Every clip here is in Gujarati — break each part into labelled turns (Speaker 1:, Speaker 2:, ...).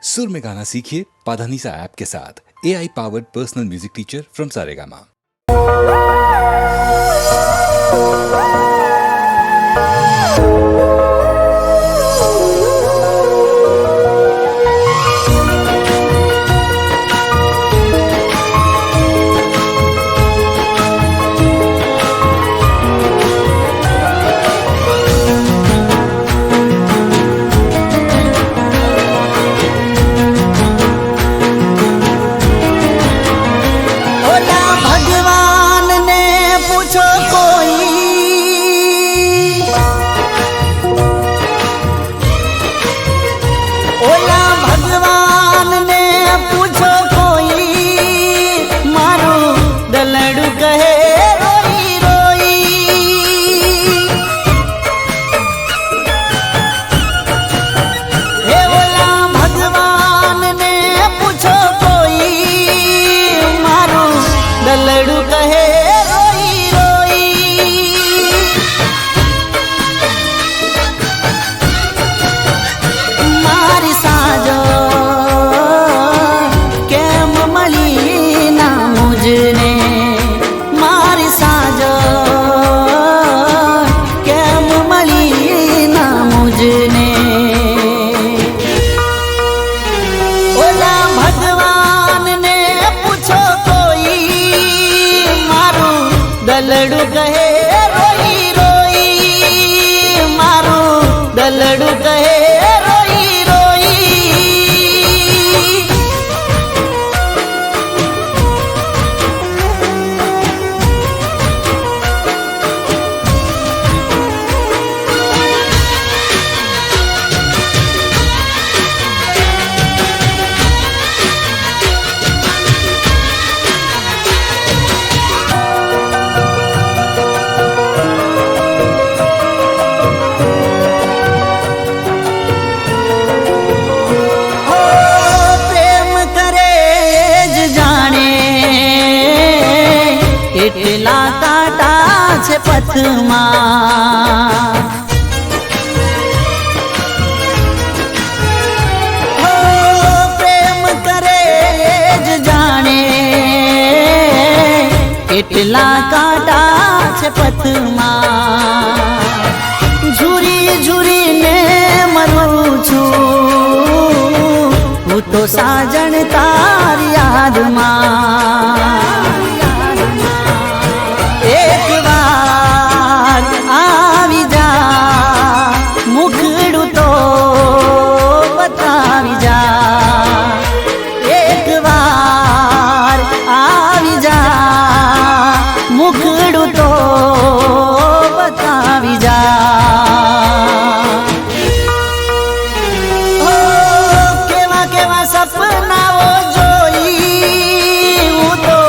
Speaker 1: सुर में गाना सीखिए पाधानीसा ऐप के साथ। AI powered personal music teacher from Saregama.
Speaker 2: दलड़ू कहे रोई रोई मारू दलड़ू कहे रोई रोई। એટલા કાંટા છે પથમાં, પ્રેમ કરે જ જાણે એટલા કાંટા છે પથમાં। ઝૂરી ઝૂરીને મરું છું હું તો સાજણ તારી યાદમાં। एक बार आवी जा मुखड़ू तो बतावी जा, एक बार आवी जा मुखड़ू तो बतावी जा। ओ केवा केवा सपनाओ जोई हूँ तो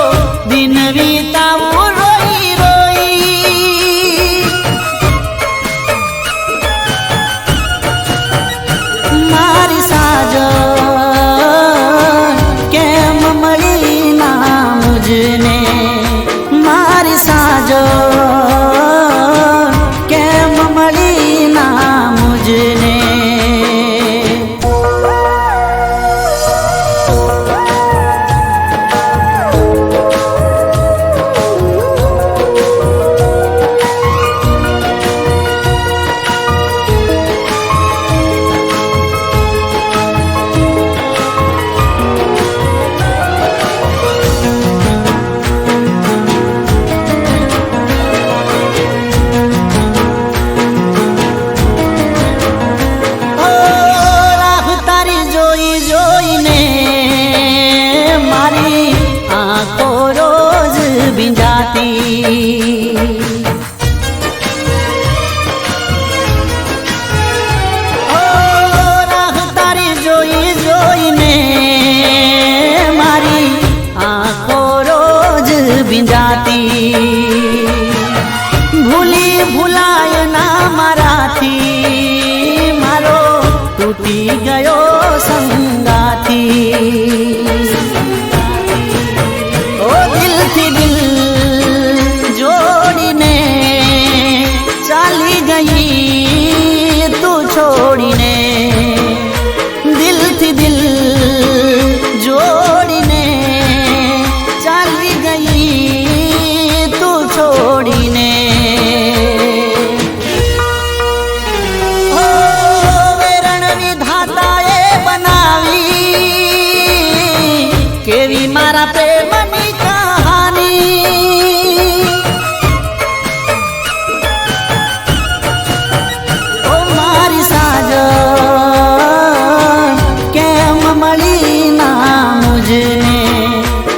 Speaker 2: મળી ના મુજને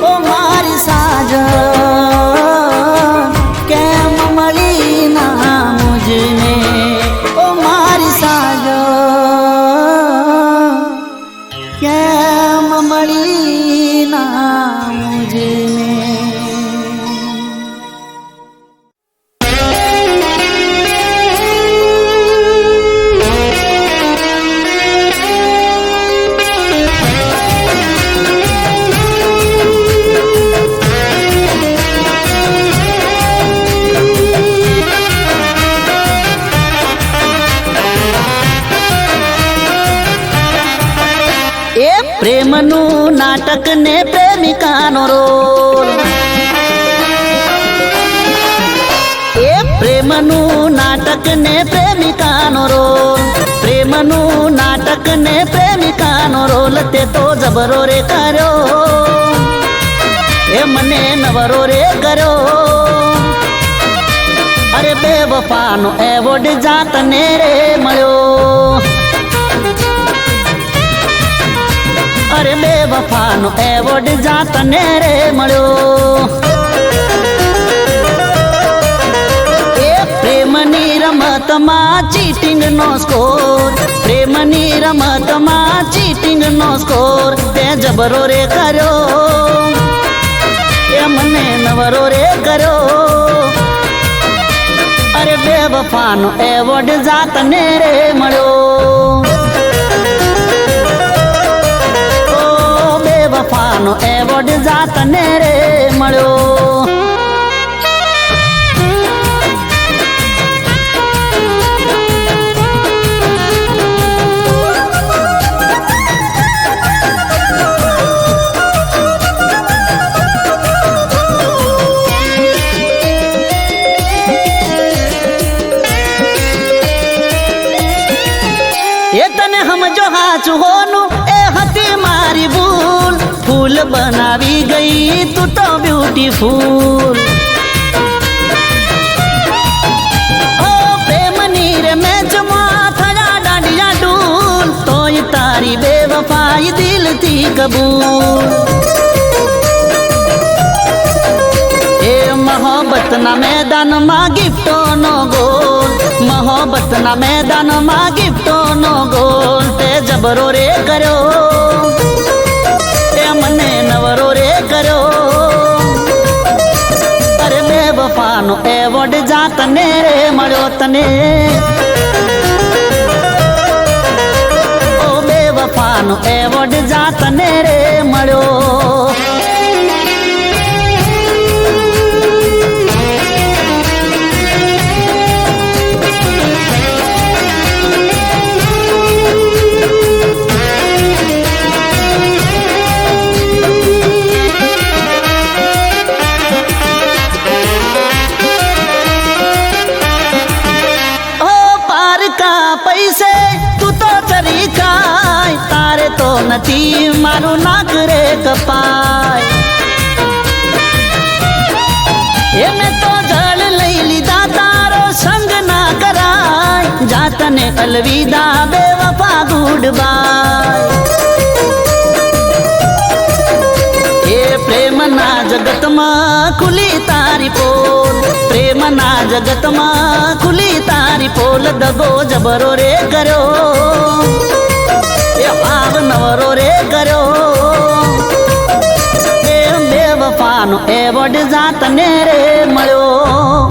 Speaker 2: ઓ મારી સાજન કેમ મળી ના મુજને ઓ મારી સાજન કેમ મળી ના મુજને પ્રેમનું નાટક ને પ્રેમિકાનો રોલ એ પ્રેમનું નાટક ને પ્રેમિકાનો રોલ પ્રેમનું નાટક ને પ્રેમિકાનો રોલ તે તો જબરો રે કર્યો એ મને નવરો રે કર્યો અરે બેવફાનો એવોર્ડ જાતને રે મળ્યો અરે બેવફાનો એવોર્ડ જાતને રે મળ્યો એ પ્રેમની રમતમાં ચીટિંગનો સ્કોર પ્રેમની રમતમાં ચીટિંગનો સ્કોર તે જબરો રે કર્યો એ મને નવરો રે કર્યો અરે બેવફાનો એવોર્ડ જાતને રે મળ્યો વફાનો એવોર્ડ જાતને રે મળ્યો એ તને સમજો હાચું હોનું એ હતી મારી ભૂલ ફૂલ બનાવી ગઈ તું તો બ્યુટીફુલ ઓ પ્રેમની રે મેચમાં થયા દાંડિયા ડૂલ તોય તારી બેવફાઈ દિલથી કબૂલ એ મોહબ્બતના મેદાનમાં ગિફ્ટોનો ગોલ મોહબ્બતના મેદાનમાં ગિફ્ટોનો ગોલ તે જબરો રે કર્યો મને નવરો રે કર્યો અરે બેવફાનો એવોર્ડ જાતને રે મળ્યો તને ઓ બેવફાનો એવોર્ડ જાતને રે મળ્યો પૈસે તું તો ચરી ખાય તારે તો નથી મારું નાક રે કપાય એને તો જળ લઈ લીધા તારો સંગ ના કરાય જાતને અલવિદા બેવફા ગુડ બાય એ પ્રેમના જગતમાં ખુલી તારી પોલ પ્રેમના જગતમાં ખુલી તારી પોલ દગો જબરો રે કર્યો એ ભાવ નવરો રે કર્યો એ બેવફાનો એવોર્ડ જાતને રે મળ્યો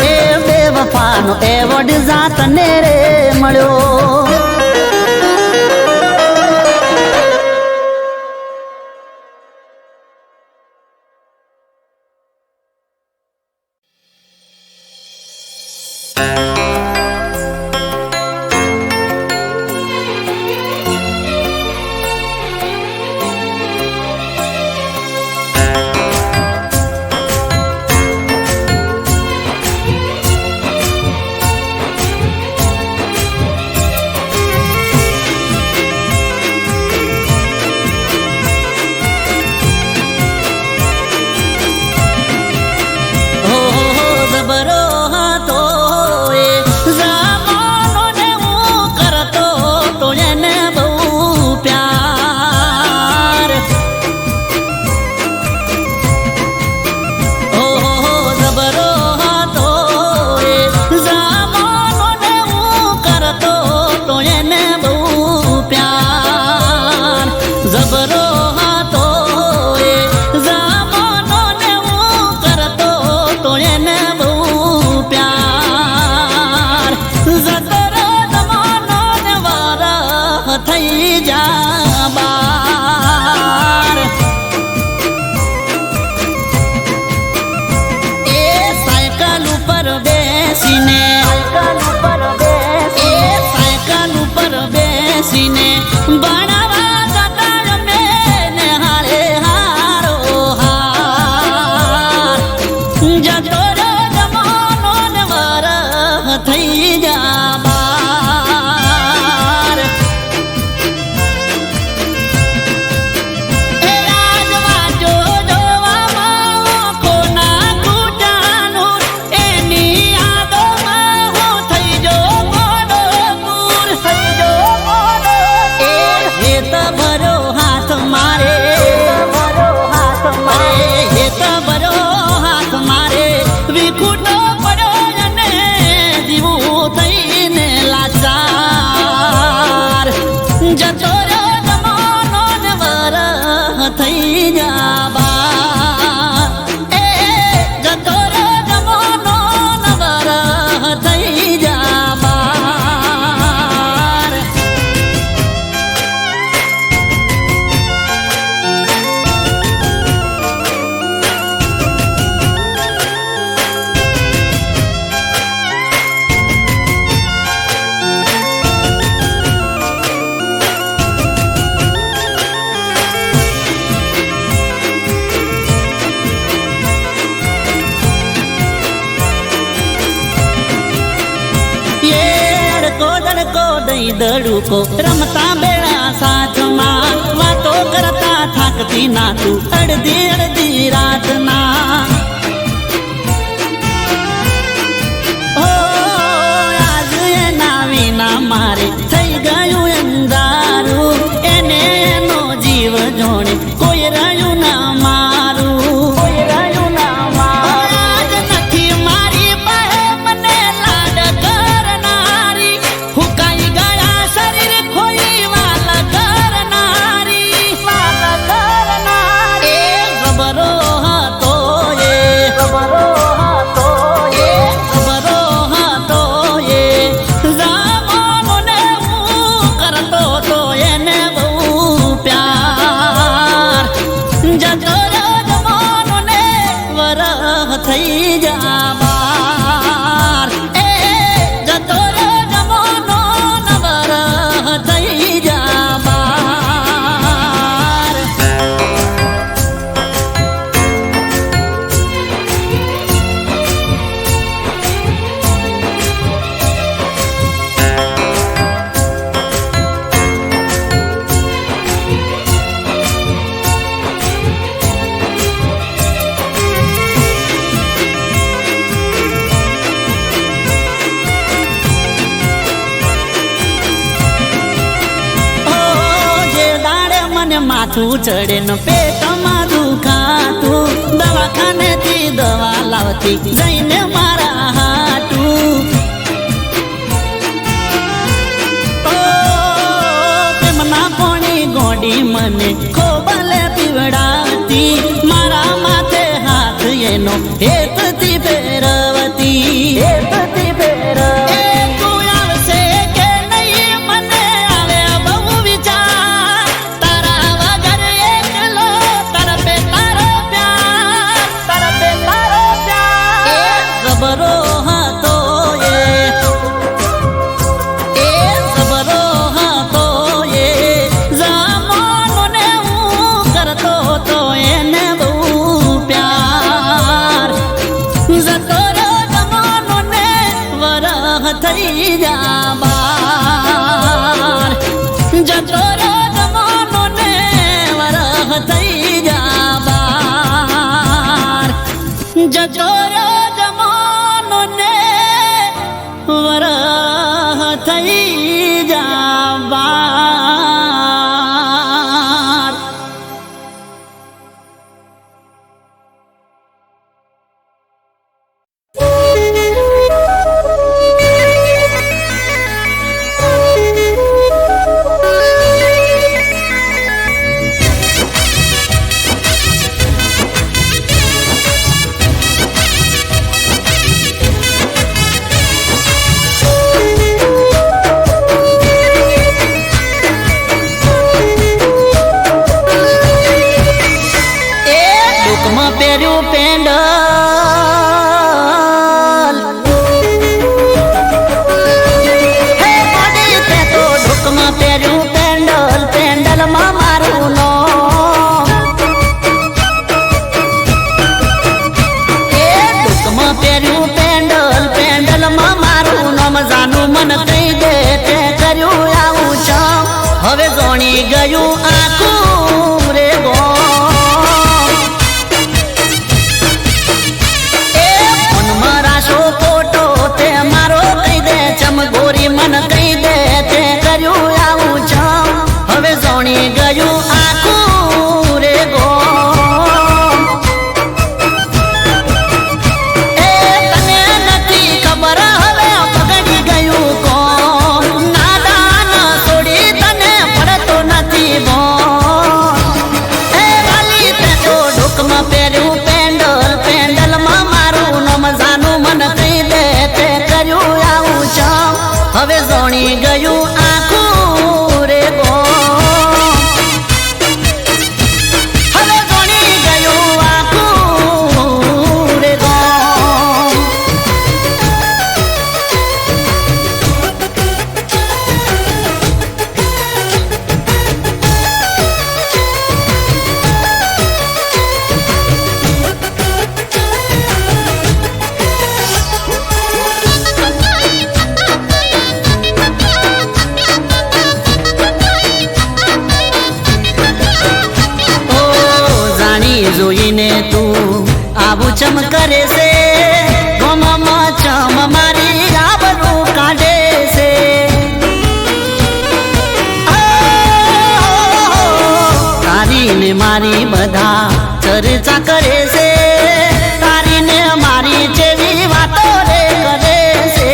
Speaker 2: એ બેવફાનો એવોર્ડ જાતને રે મળ્યો થઈ જા બાર એ સાયકલ ઉપર બેસીને સાયકલ ઉપર બેસીને ભણવા જતા રમે ને હારે હારો હાર જતો રે જમાનો ને વરહ થઈ જા બાર એ રાજવાજો જોવામાં આંખોના કૂટાનું એની યાદોમાં હું થઈ જો મોડો પૂર થઈ જો મોડો એ હેત ભરો હાથ મારે હેત ભરો હાથ મારે વિખૂટો પડ્યો અને જીવું થઈને લાચાર જતો રહ્યો જમાનો ને વરહ થઈ જા બાર એ જતો રહ્યો જમાનો ને વરહ થઈ જા બાર દડકો દઈ દડુકો રમતા બેડા સાથમાં વાતો કરતા થાકતી ના તું અડધી અડધી રાતના ઓ આજ એના વિના મારે થઈ ગયું અંધારું એને એનો જીવ જોડે કોઈ રહ્યું ના મારું આજ નથી મારી પાસે મને લાડ કરનારી હુકાઈ ગયા શરીર ખોઈ વાલ કરનારી એ ખબરો હતો એ ખબરો હતો એ જામોને હું કરતો તો એને બહુ પ્યાર જતો રહ્યો જમાનો ને વરહ થઈ જા બાર એ જતો રહ્યો જમાનો ને વરહ થઈ જા બાર ઓ જે દાડે મને માથું ચડે ને પેટમાં દુખાતું દવાખાનેથી દવા લાવતી જઈને મારા હાટું ઓ પ્રેમના પોણી ગોડી મને ખોબલે પીવડાવતી મારા માથે હાથ એનો હેતથી ફેરવતી એ તું આવશે કે નહીં મને આવે બહુ વિચાર તારા વગર એકલો તરફે તારો પ્યાર એ ખબરો હતો એ ખબરો હતો એ જામોને હું કરતો તો એને બહુ પ્યાર હવે જોણી ગયું આખું રે ગોમ એ મનમાં રાશો ખોટો તે મારો કહી દે ચમ ગોરી મન કહી દે તે કર્યું આવું ચમ હવે જોણી ગયું આખું રે ગોમ એ તને નથી ખબર હવે પગડી ગયું કોણ નાદાન છોડી તને પડતો નથી બોન એ વાલી તે તો ઢોકમાં પહેર્યું પેન્ડલ પેન્ડલમાં મારું નામ જાનું મન કહી દે તે કર્યું આવું ચમ હવે જોણી ગયું આખું રે ગોમ હવે જોણી ગયું આખું રે ગોમ ઓ જાણી જોઈને તું આવું ચમ કરે છે ગોમમાં ચમ મારી આબરૂ કાઢે છે તારી ને મારી બધા ચર્ચા કરે છે તારી ને મારી જેવી વાતો રે કરે છે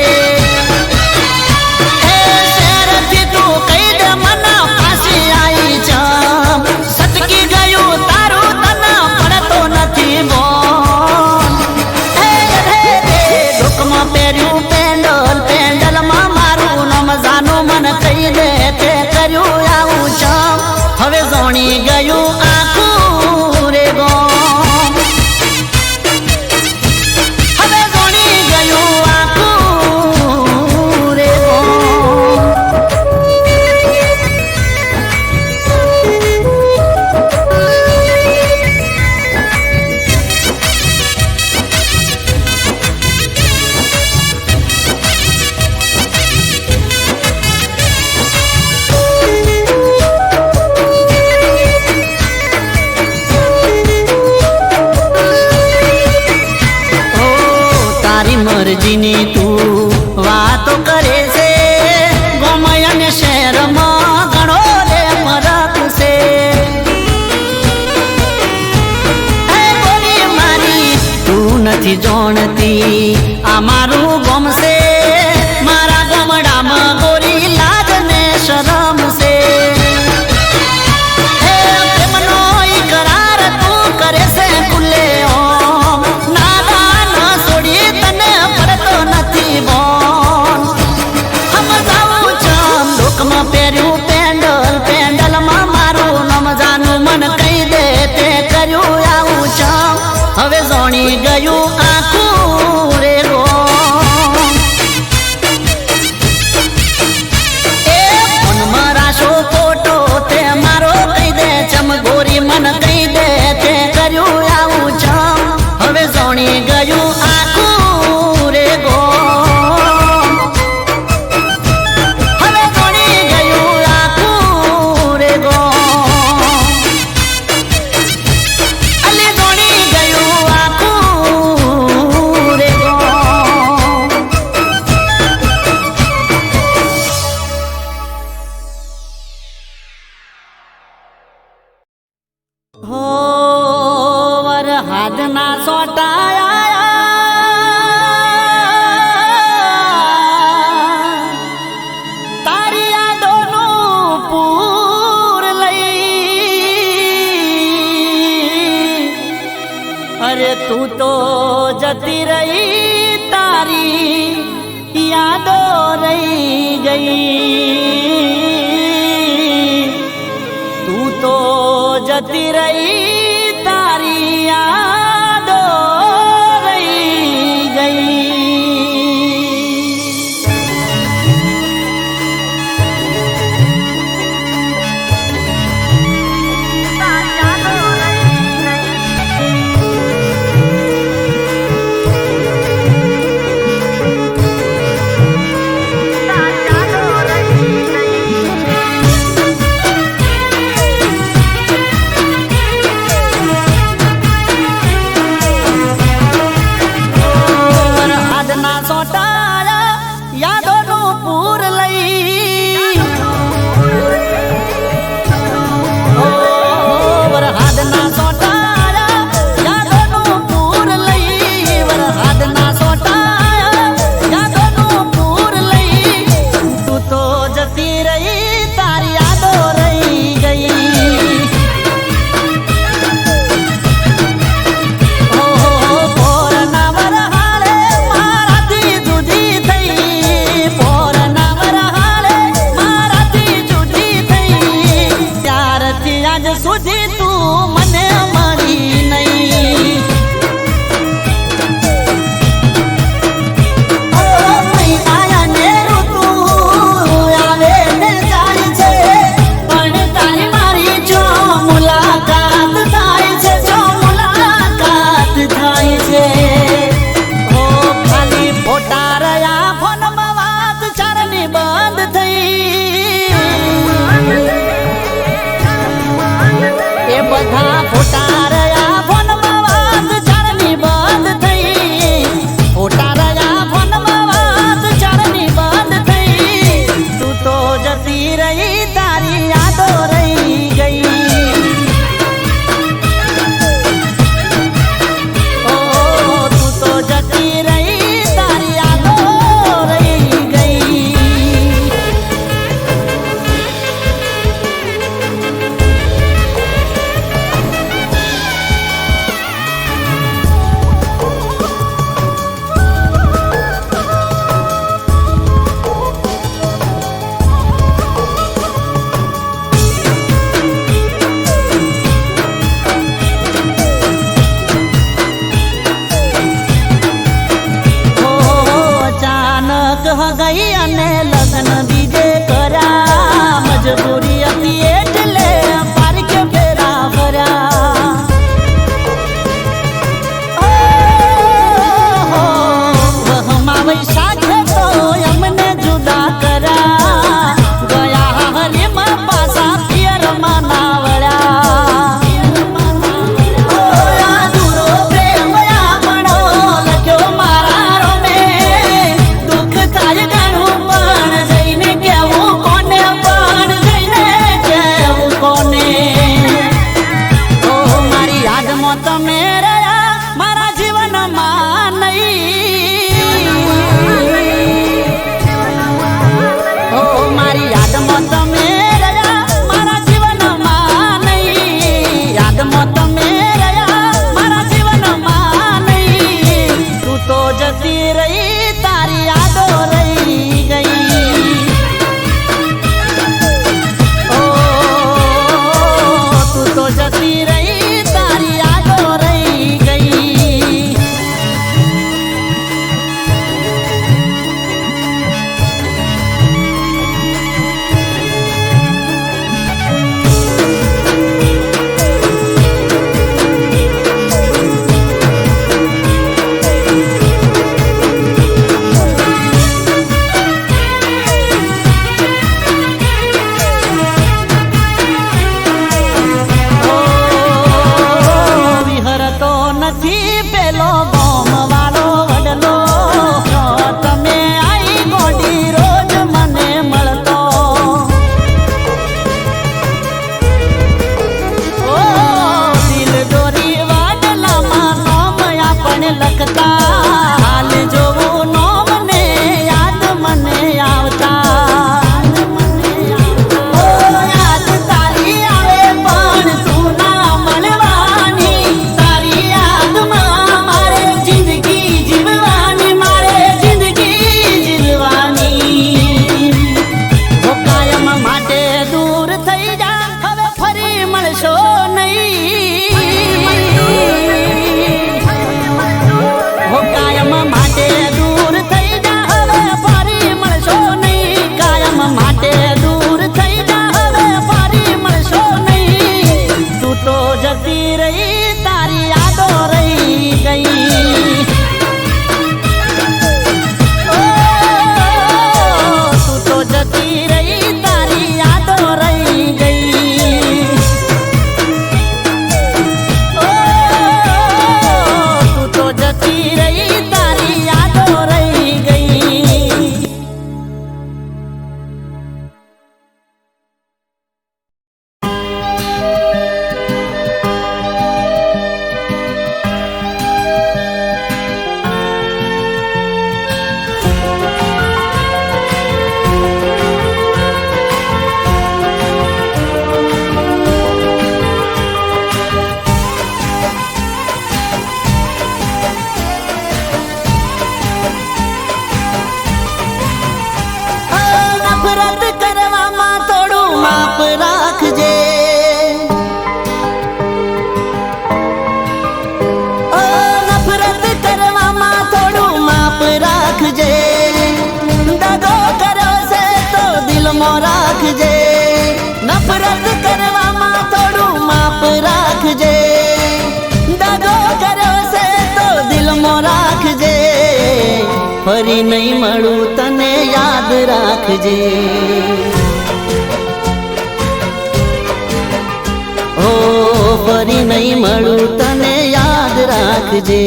Speaker 2: એ શહેરથી તું કહી દે મને પાછી આવી ચમ સટકી ગયું તારું તને પડતો નથી બોન એ રે રે ઢોકમાં પહેર્યું પેન્ડલ પેન્ડલમાં મારું નામ જાનું મન કહી દે તે કર્યું આવું ચમ હવે જોણી ગયું આખું રે ગોમ હવે જોણી ગયું આખું રે ગોમ ઓ તારી મરજીની તું વાતો કરે છે ગોમય અને શહેરમાં ઘણો રે ફરક છે એ ગોરી મારી તું નથી જાણતી આ મારું ગોમ છે મારા ગામડામાં ગોરી લાજ ને શરમ છે એ પ્રેમનો ઈકરાર તું કરે છે ખુલ્લે ઓમ નાદાન છોડી તને પડતો નથી બોન સમજાવું ચમ ઢોકમાં પહેર્યું પેન્ડલ પેન્ડલમાં મારું નામ જાનું મન કહી દે તે કર્યું આવું ચમ હવે જોણી ગયું આખું રે ગોમ એ મનમાં રાશો ખોટો તે મારો કહી દે ચમ ગોરી મન કહી દે તે કર્યું આવું ચમ હવે જોણી ગયું આખું રે ગોમ હવે જોણી ગયું આખું રે ગોમ અલી જોણી ગયું આખું રે ગોમ હો વરહાદના સોટાયા તારી યાદોનું પૂર લઈ અરે તું તો જતી રહી તારી યાદો રહી ગઈ તું તો જતી રહી તારી યાદો રહી ગઈ તારી યાદો રહી ગઈ. ઓ તું તો જતી રહી તારી યાદો રહી ગઈ. ગઈ અને લગ્ન બીજે કર્યા. મજબૂરી હતી એટલે પારકે ફેરા ફર્યા. વહમાં વૈશાખ તો અમને જુદા કર્યા. ગયા હરીમાં પાછા પિયરમાં ના વળ્યા. અધૂરો પ્રેમ આપણો લખ્યો મારા રોમે. દુઃખ થાય ઘણું પણ જઈને કેવું કોને, પણ જઈને કેવું કોને. ઓ મારી યાદમાં તમે રહ્યા મારા જીવનમાં નહીં. ઓ મારી યાદમાં તમે રહ્યા મારા જીવનમાં નહીં. યાદમાં તમે રહ્યા મારા જીવનમાં નહીં. તું તો જતી રહી તારી યાદો રહી ગઈ. ઓ તું તો જતી રહી તારી યાદો રહી ગઈ. વિહરતો નથી પેલો ગોમ વાળો વડલો. તમે આઈ ગોડી રોજ મને મળતો. ઓ દિલ દોરી વાડલામાં નોમ આપણે લખતા. હાલ જોવું નોમ ને યાદ મને આવતા. ઓ યાદ તારી આવે પણ તું ના મળવાની. તારી યાદમાં મારે જિંદગી જીવવાની, મારે જિંદગી જીવવાની. ઓ કાયમ માટે દૂર થઈ જા હવે ફરી મળશો નહીં. ઓ કાયમ માટે દૂર થઈ જા હવે ફરી મળશો નહીં. કાયમ માટે દૂર થઈ જા હવે ફરી મળશો નહીં. તું તો જતી રહી તારી યાદો રહી ગઈ. ઓ તું તો જતી રહી તારી યાદો રહી ગઈ. ઓ તું તો જતી રહી તારી યાદો રહી ગઈ. નફરત કરવામાં થોડું માપ રાખજે. ઓ નફરત કરવામાં થોડું માપ રાખજે. દગો કર્યો છે તો દિલમાં રાખજે. નફરત કરવામાં થોડું માપ રાખજે. દગો કર્યો છે તો દિલમાં રાખજે. ફરી નહીં મળું તને યાદ રાખજે. ઓ ફરી નહીં મળું તને યાદ રાખજે.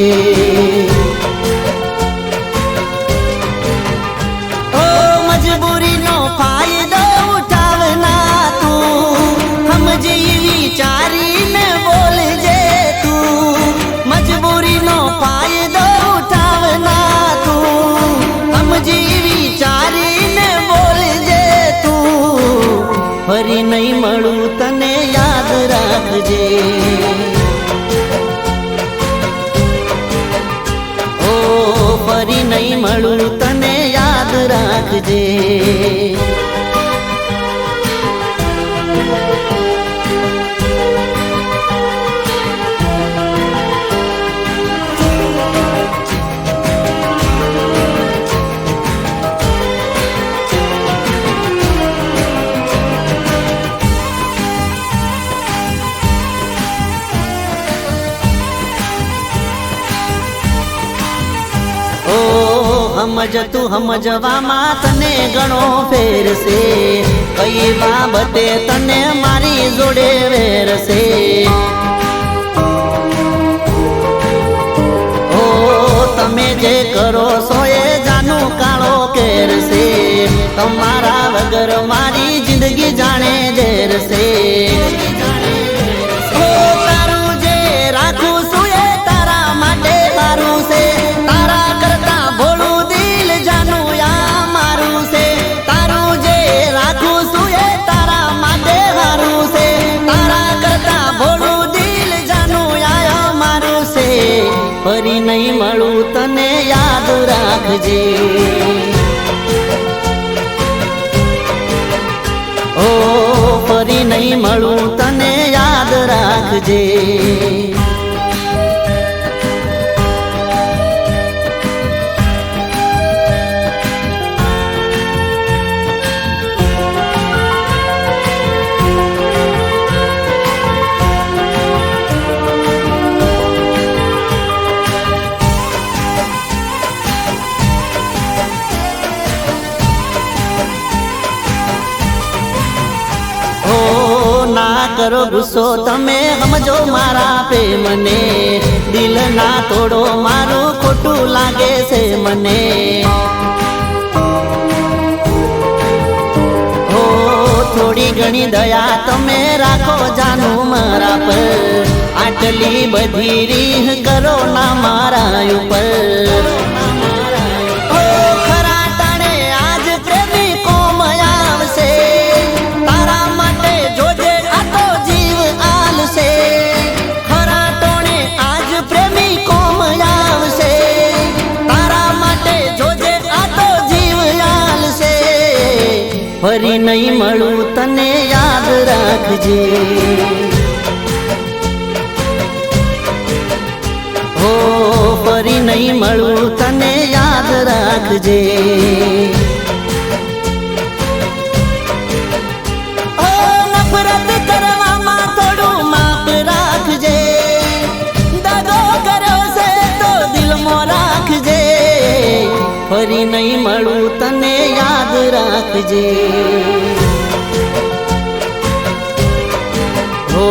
Speaker 2: ઓ મજબૂરીનો ફાયદો ઉઠાવનાર ફરી નહીં મળું તને યાદ રાખજે. ઓ ફરી નહીં મળું તને યાદ રાખજે. સમજ તું સમજવામાં તને ઘણો ફેરશે, કઈ બાબતે તને મારી જોડે વેરશે. ઓ તમે જે કરો છો એ જાનું કાળો કેરશે, તમારા વગર મારી જિંદગી જાણે ઝેરશે. તારું જે રાખું છું એ તારા માટે સારું છે, તારા કરતા ભોળું દિલ જાનું યા મારું છે. તારું જે રાખું છું એ તારા માટે સારું છે, તારા કરતા ભોળું દિલ જાનું યા મારું છે. ફરી નહીં મળું તને યાદ રાખજે. ઓ ફરી નહીં મળું તને યાદ રાખજે. કરો ગુસ્સો તમે સમજો મારા પ્રેમને, દિલ ના તોડો મારું ખોટું લાગે છે મને. હો થોડી ઘણી દયા તમે રાખો જાનું મારા પર, આટલી બધી રીહ કરો ના મારા ઉપર. ખરા ટાણે આજ પ્રેમી કોમ આવશે, તારા માટે જોજે ખરા ટોણે આજ પ્રેમી કોમ આવશે, તારા માટે જોજે આ તો જીવ આલશે. ફરી નહીં મળું તને યાદ રાખજે. હો ફરી નહીં મળું તને યાદ રાખજે. નફરત કરવામાં થોડું માપ રાખજે, દગો કર્યો છે તો દિલમાં રાખજે. ફરી નહીં મળું તને યાદ રાખજે. હો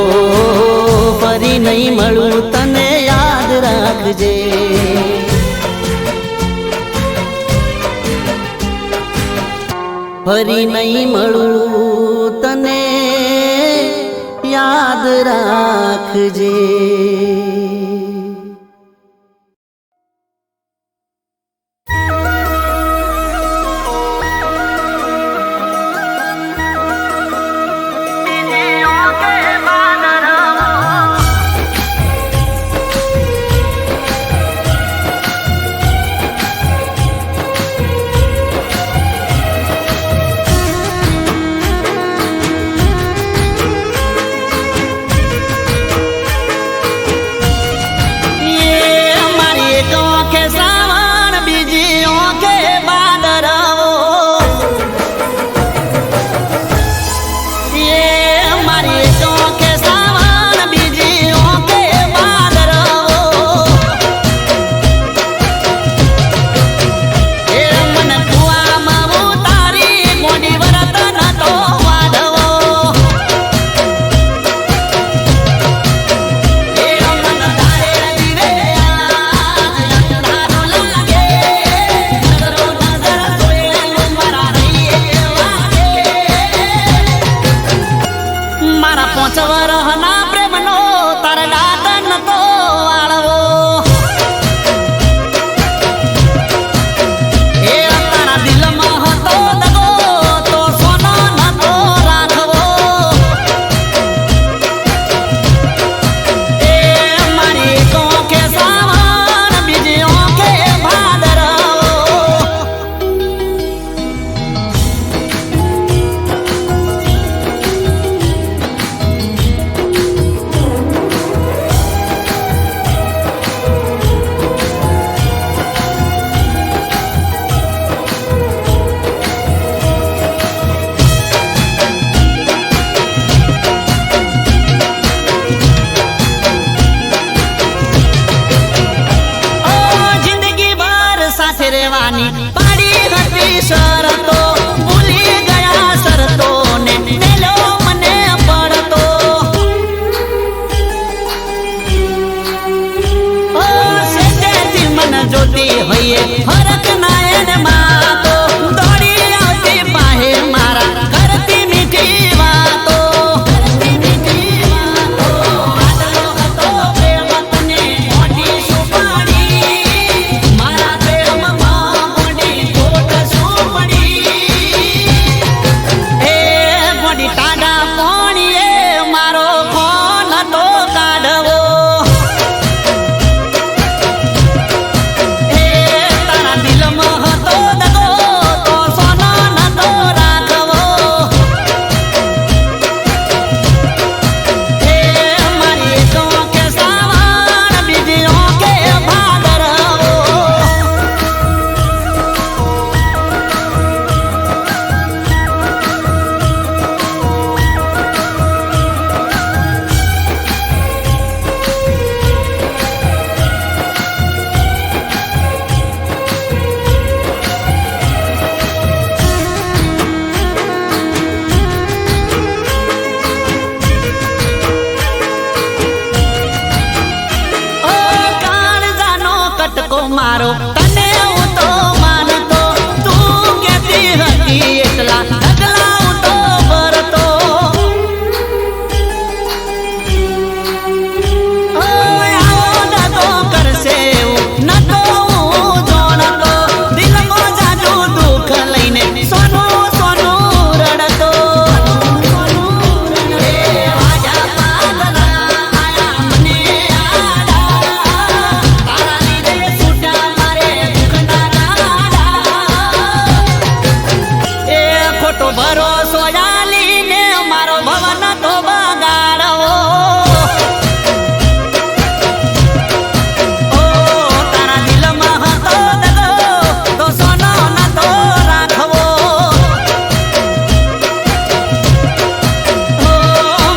Speaker 2: ફરી નહીં મળું તને યાદ રાખજે. ફરી નહીં મળું તને યાદ રાખજે. શરતો ભૂલી ગયા શરતો ને મેલો મને પડતો ઓ સેજેથી મન જોતી હોઈએ ફરક ના એને માતો દોડી આવતી પાહે મારા કરતી મીઠી વાતો આદરો હતો પ્રેમ તને મોટી સુપાડી મારા પ્રેમમાં મોટી ખોટ શું પડી એ મોટી ટાડા પોણીએ મારો ફોન તો કાઢવો એ તારા દિલમાં હતો દગો તો સોનો નતો રાખવો એ મારી એક આંખે સાવણ બીજી આંખે ભાદરવો ઓ કાળજાનો કટકો મારો તને હું તો માનતો તું કેતી હતી એટલા ઢગલા હું તો ભરતો ઓ આવો નતો કરશે એવું નતો હું જાણતો દિલમાં જાજુ દુઃખ લઈને સોનું સોનું રડતો એ આજા પાગલા આયા મને આડા તારા લીધે છૂટા મારે દુઃખના ગાડા એ ખોટો ભરોસો આલીને મારો ભવન તો બગાડવો ઓ તારા દિલમાં હતો દગો તો સોનો નતો રાખવો ઓ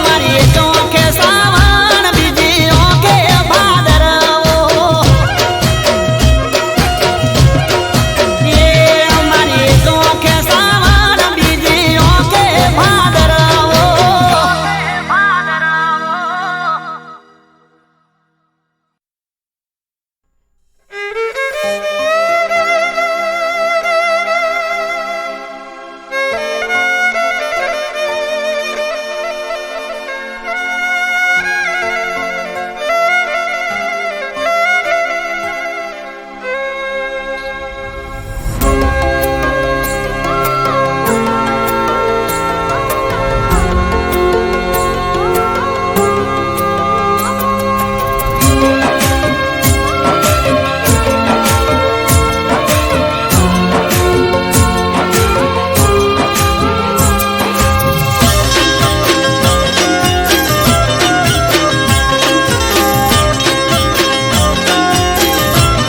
Speaker 2: મારી એક આંખે સાવણ બીજી આંખે ભાદરવો એ મારી એક આંખે સાવણ બીજી આંખે ભાદરવો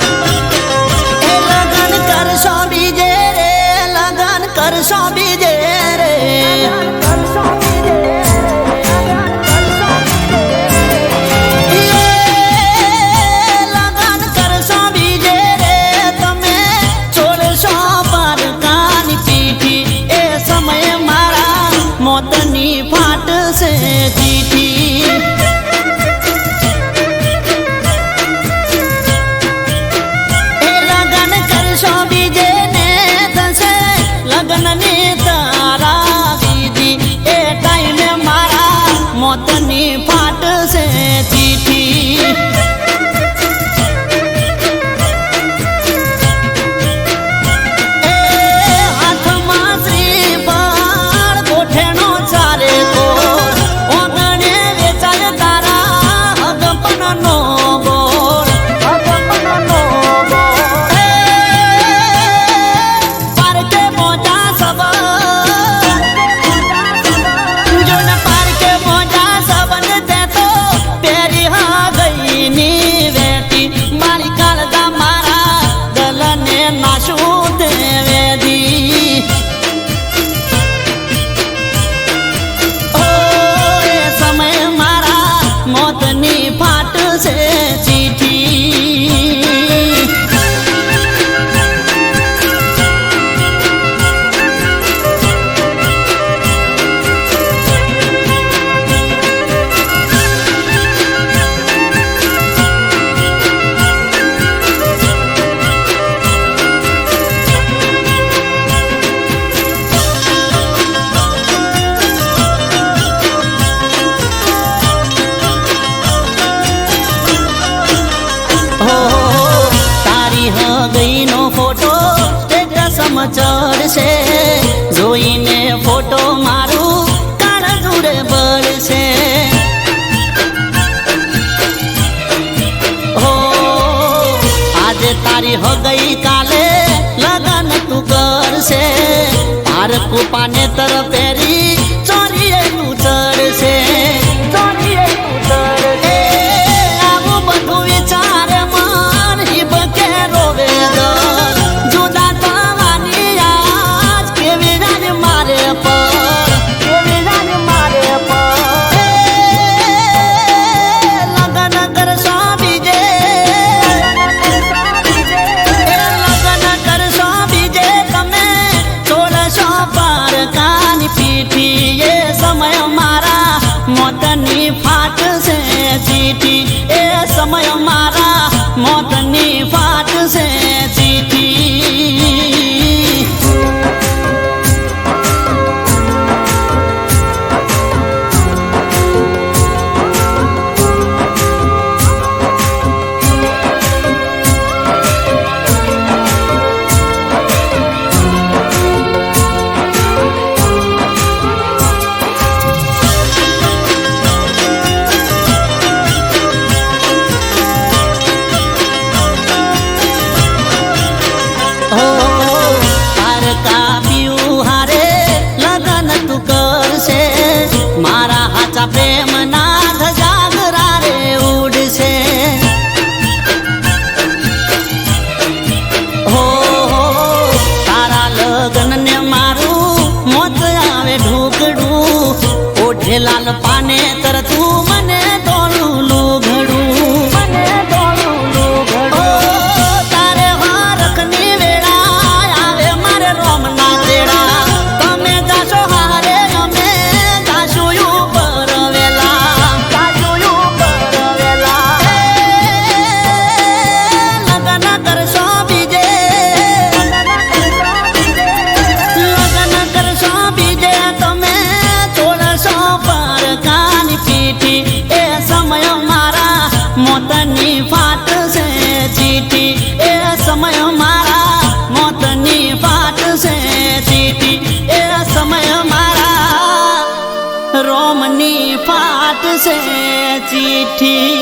Speaker 2: એ લગન કરશો બીજે રે લગન કરશો બીજે રે એ લગન કરશો બીજે રે તમે છોડશો પારકાની પીઠી એ સમયે મારા મોતની ફાટશે ચીઠી એ લગન કરશો બીજે ને થશે લગનની તારા દીદી એ ટાઈમે મારા મોતની ફાટશે ચીઠી એ હાથમાં શ્રીફળ ગોઠેણો ચારે કો ઓગણે ચડશે જોઈને ફોટો મારું કાળ દૂરે બળશે હો આજે તારી હો ગઈ કાલે લગન તું કરશે તાર કૃપાને તર પહેરી ચોરીએ તું ચડશે ચોરીએ તું ચડશે આવું બધું વિચાર માર હિબ કે રોવે જુદા થવાની આજ કેવી જાન મારે પર કેવી જાન મારે પર લગન કરશો બીજે લગન કરશો બીજે તમે છોડશો પાર કાની પીઠી એ સમય મારા મોતની ફાટશે ચીઠી એ સમય મારા મોતની ફાટશે ચીઠી મારા હાચા પ્રેમ નાથ જાગરા રે ઉડશે હો તારા લગન ને મારું મોત આવે ઢૂકડું ઓઢે લાલ પાને તર તું મને તોલું લુઘડું મને તોલું લુઘડું તારે વારખની વેળા આવે મારે રોમ ના તેડા તમે જાશો હારે અમે જાશું ઉપર વેલા જાશું ઉપર વેલા લગન કરશો બીજે લગન કરશો બીજે તમે છોડશો પર કાની પીઠી એ સમય મારા મોતની ફાટશે ચીઠી એ સમય મારા મોતની ફાટશે ચીઠી એ સમય મારા રોમની ફાટશે ચીઠી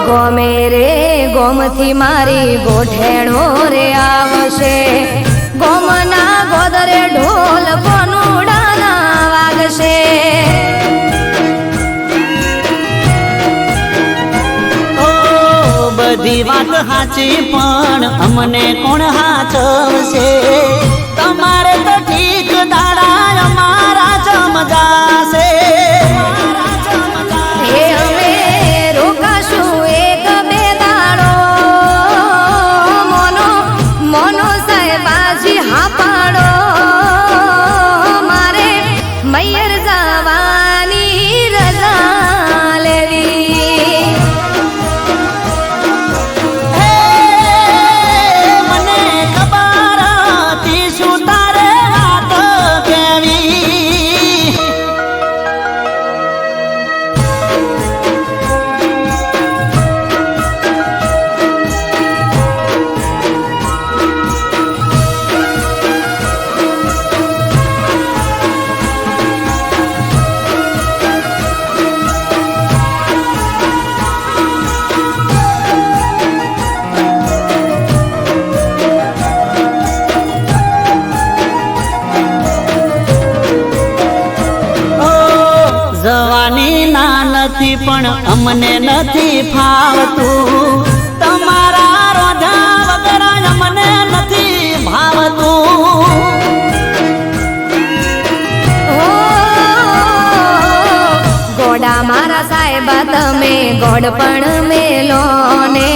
Speaker 3: ગોમે રે ગોમથી મારી ગોઠેણો રે આવશે ગોમના ગોદરે ઢોલ કોનુડાના વાગે લાગશે.
Speaker 2: બધી વાત સાચી પણ અમને કોણ હાચવશે? તમારે તો ઠીક દાડા અમારા જમજાશે.
Speaker 3: હે અમે રોકાશું એક બે દાડો. મોનો મોનો સાહેબાજી હા પાડો. મારે મૈયર જવાની રજા લેવી.
Speaker 2: મને ખબર હતી શું તારે વાત કેવી. જવાની ના નથી પણ અમને નથી ફાવતું. તમારા રોજા વગર અમને નથી ભાવતું.
Speaker 3: હો ગોડા મારા સાહેબા તમે ગોડ પણ મેલો ને.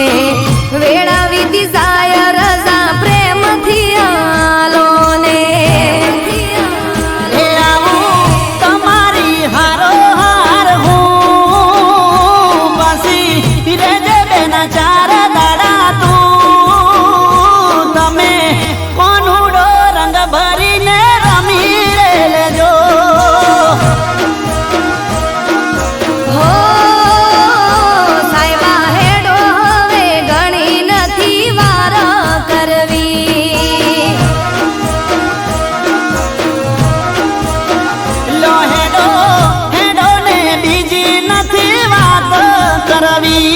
Speaker 3: વેળા વીતી જાય રજા પ્રેમથી આલો ને.
Speaker 2: એ આવું તમારી હારો હાર હું પાછી રેજે બેના ચાર દાડા તું. તમે કોનુડો રંગ ભરીને રમી લેજો.
Speaker 3: હો સાહેબા હેડો હવે ગણી નથી વાર કરવી.
Speaker 2: લો હેડો હેડો ને બીજી નથી વાત કરવી.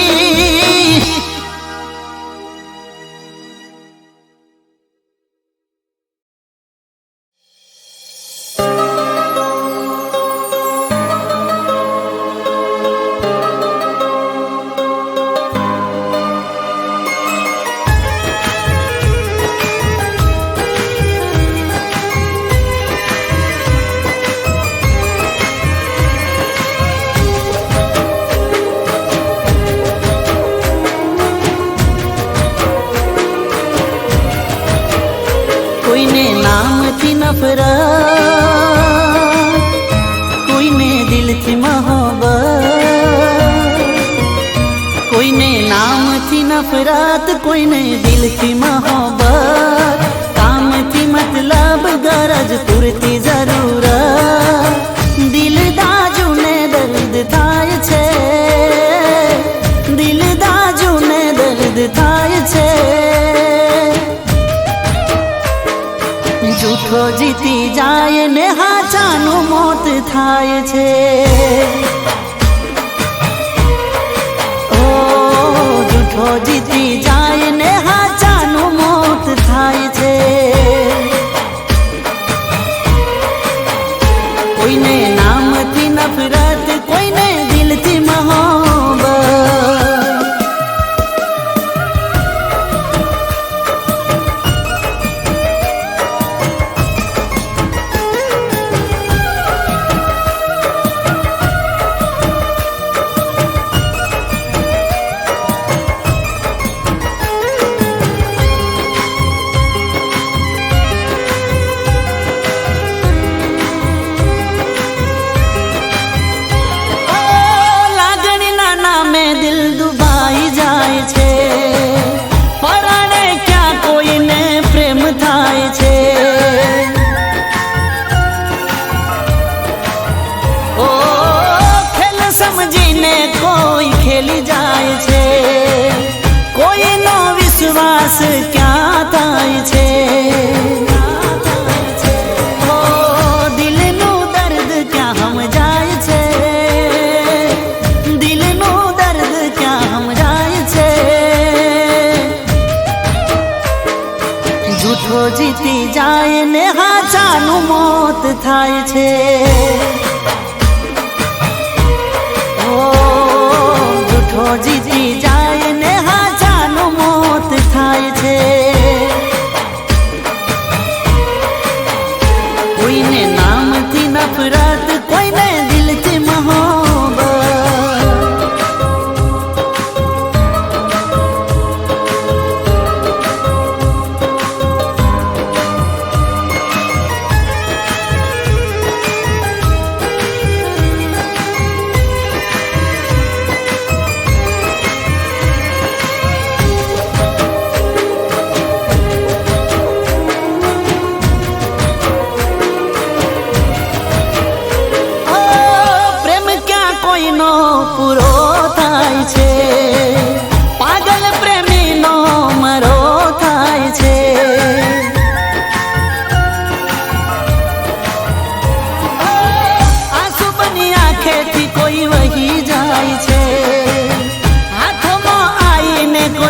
Speaker 2: કોઈને નામથી નફરત, કોઈને દિલથી મોહબ્બત. કોઈને નામથી નફરત, કોઈને દિલથી મોહબ્બત. કામથી મતલબ ગરજ પૂરતી જરૂરત. દિલ દાજુને દર્દ થાય છે. દિલ દાજુને દર્દ થાય છે. જૂઠો જીતી જાય ને હાચાનું મોત થાય છે. ઓ જૂઠો જીતી જાય ને હાચાનું મોત થાય છે. કોઈને નામથી નફરત, કોઈને દિલથી મોહબ્બત. વિશ્વાસ ક્યાં થાય છે? ઓ દિલનું દર્દ ક્યાં સમજાય છે? દિલનું દર્દ ક્યાં સમજાય છે? જૂઠો જીતી જાય ને હાચાનું મોત થાય છે.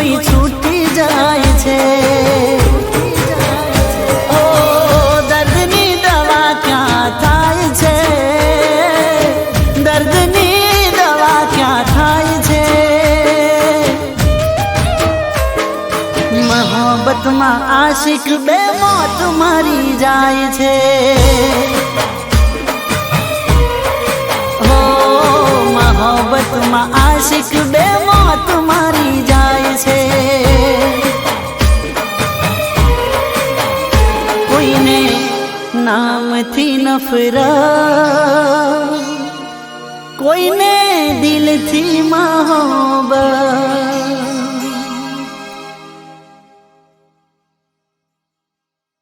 Speaker 2: કોઈ છૂટી જાય છે ઓ દર્દની દવા ક્યાં થાય છે દર્દની દવા ક્યાં થાય છે મોહબ્બતમાં આશિક બે મોત મારી જાય છે હો મોહબ્બતમાં આશિક બે મોત મારી જાય છે કોઈને નામથી નફરત કોઈને દિલથી માં